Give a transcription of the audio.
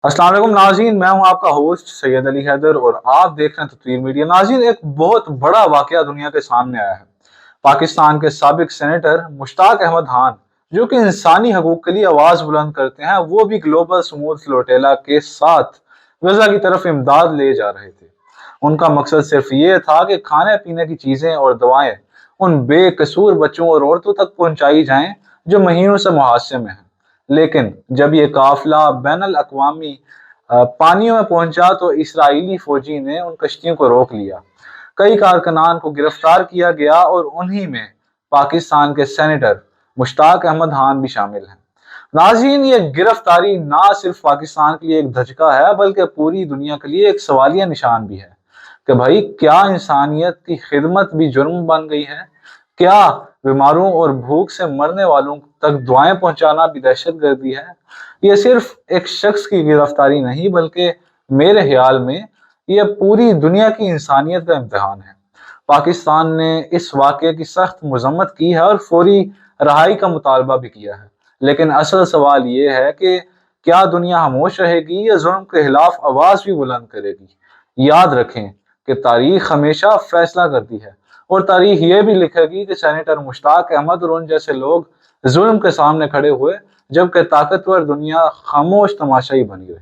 अस्सलाम वालेकुम नाज़रीन, मैं हूं आपका होस्ट सैयद अली हैदर और आप देख रहे हैं तस्वीर मीडिया। नाज़रीन, एक बहुत बड़ा वाकया दुनिया के सामने आया है। पाकिस्तान के साबिक सेनेटर मुश्ताक अहमद खान, जो कि इंसानी हकूक के लिए आवाज बुलंद करते हैं, वो भी ग्लोबल स्मूथ फ्लोटेला के साथ गजा की तरफ इमदाद ले जा रहे थे। उनका मकसद सिर्फ ये था कि खाने पीने की चीजें और दवाएं उन बेकसूर बच्चों और औरतों तक पहुंचाई जाएं जो महीनों से मुहासे में हैं। लेकिन जब ये काफिला बैनुल अक़वामी पानियों में पहुंचा तो इसराइली फौजी ने उन कश्तियों को रोक लिया। कई कारकुनान को गिरफ्तार किया गया और उन्हीं में पाकिस्तान के सेनेटर मुश्ताक अहमद खान भी शामिल हैं। नाज़रीन, ये गिरफ्तारी ना सिर्फ पाकिस्तान के लिए एक धचका है बल्कि पूरी दुनिया के लिए एक सवालिया निशान भी है कि भाई क्या इंसानियत की खिदमत भी जुर्म बन गई है? क्या बीमारों और भूख से मरने वालों तक दुआएं पहुंचाना भी दहशतगर्दी है? ये सिर्फ एक शख्स की गिरफ्तारी नहीं बल्कि मेरे ख्याल में यह पूरी दुनिया की इंसानियत का इम्तिहान है। पाकिस्तान ने इस वाक़ये की सख्त मजम्मत की है और फौरी रहाई का मुतालबा भी किया है। लेकिन असल सवाल ये है कि क्या दुनिया खामोश रहेगी या जुल्म के खिलाफ आवाज भी बुलंद करेगी? याद रखें कि तारीख हमेशा फैसला करती है और तारीख ये भी लिखेगी कि सेनेटर मुश्ताक अहमद और उन जैसे लोग जुल्म के सामने खड़े हुए जबकि ताकतवर दुनिया खामोश तमाशाई बनी रही।